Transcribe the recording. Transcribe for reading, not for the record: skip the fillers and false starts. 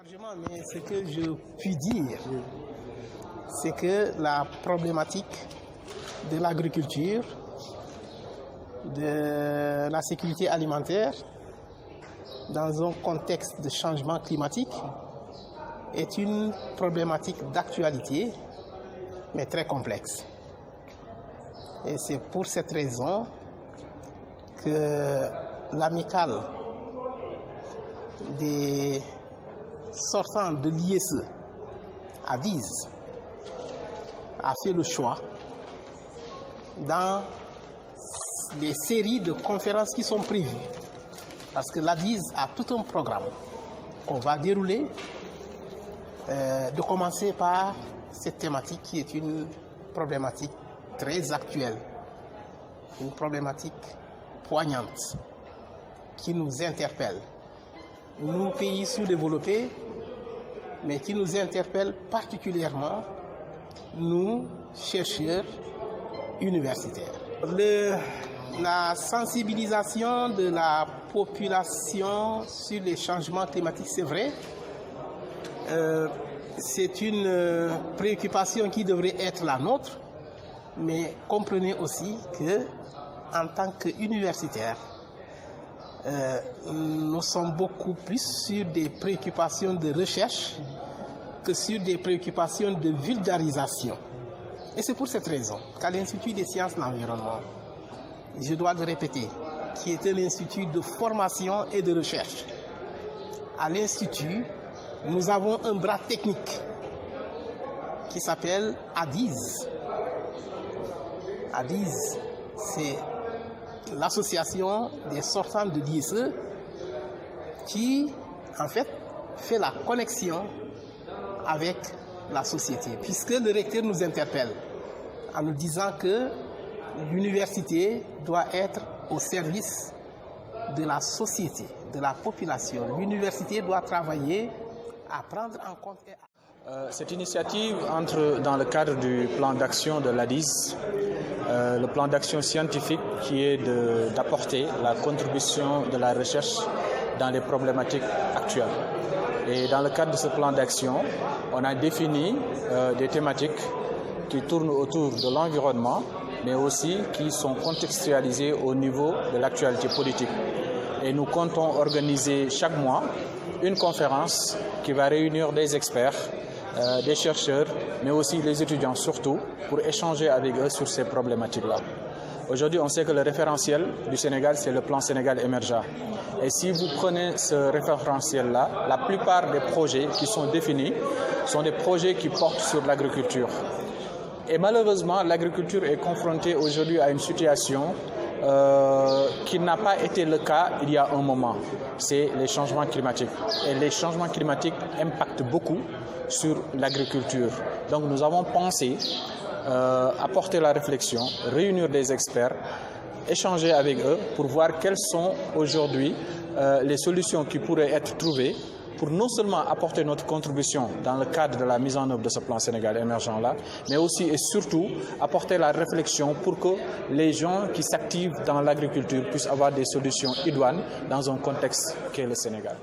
Largement, mais ce que je puis dire, c'est que la problématique de l'agriculture, de la sécurité alimentaire, dans un contexte de changement climatique, est une problématique d'actualité, mais très complexe. Et c'est pour cette raison que l'amicale des sortants de l'ISE à Diz a fait le choix, dans les séries de conférences qui sont prévues, parce que l'ADIZ a tout un programme qu'on va dérouler, de commencer par cette thématique qui est une problématique très actuelle, une problématique poignante qui nous interpelle. Nous, pays sous-développés, mais qui nous interpelle particulièrement, nous, chercheurs universitaires. La sensibilisation de la population sur les changements climatiques, c'est vrai, c'est une préoccupation qui devrait être la nôtre, mais comprenez aussi que, en tant qu'universitaires, nous sommes beaucoup plus sur des préoccupations de recherche que sur des préoccupations de vulgarisation. Et c'est pour cette raison qu'à l'Institut des sciences de l'environnement, je dois le répéter, qui est un institut de formation et de recherche, à l'Institut, nous avons un bras technique qui s'appelle ADIZ. ADIZ, c'est l'association des sortants de l'ISE qui, en fait, fait la connexion avec la société, puisque le recteur nous interpelle en nous disant que l'université doit être au service de la société, de la population. L'université doit travailler à prendre en compte. Cette initiative entre dans le cadre du plan d'action de l'ADIZ, le plan d'action scientifique qui est d'apporter la contribution de la recherche dans les problématiques actuelles. Et dans le cadre de ce plan d'action, on a défini des thématiques qui tournent autour de l'environnement, mais aussi qui sont contextualisées au niveau de l'actualité politique. Et nous comptons organiser chaque mois une conférence qui va réunir des experts, des chercheurs, mais aussi les étudiants surtout, pour échanger avec eux sur ces problématiques-là. Aujourd'hui, on sait que le référentiel du Sénégal, c'est le plan Sénégal émergent. Et si vous prenez ce référentiel-là, la plupart des projets qui sont définis sont des projets qui portent sur l'agriculture. Et malheureusement, l'agriculture est confrontée aujourd'hui à une situation qui n'a pas été le cas il y a un moment. C'est les changements climatiques. Et les changements climatiques impactent beaucoup sur l'agriculture. Donc nous avons pensé apporter la réflexion, réunir des experts, échanger avec eux pour voir quelles sont aujourd'hui les solutions qui pourraient être trouvées pour non seulement apporter notre contribution dans le cadre de la mise en œuvre de ce plan Sénégal émergent-là, mais aussi et surtout apporter la réflexion pour que les gens qui s'activent dans l'agriculture puissent avoir des solutions idoines dans un contexte qu'est le Sénégal.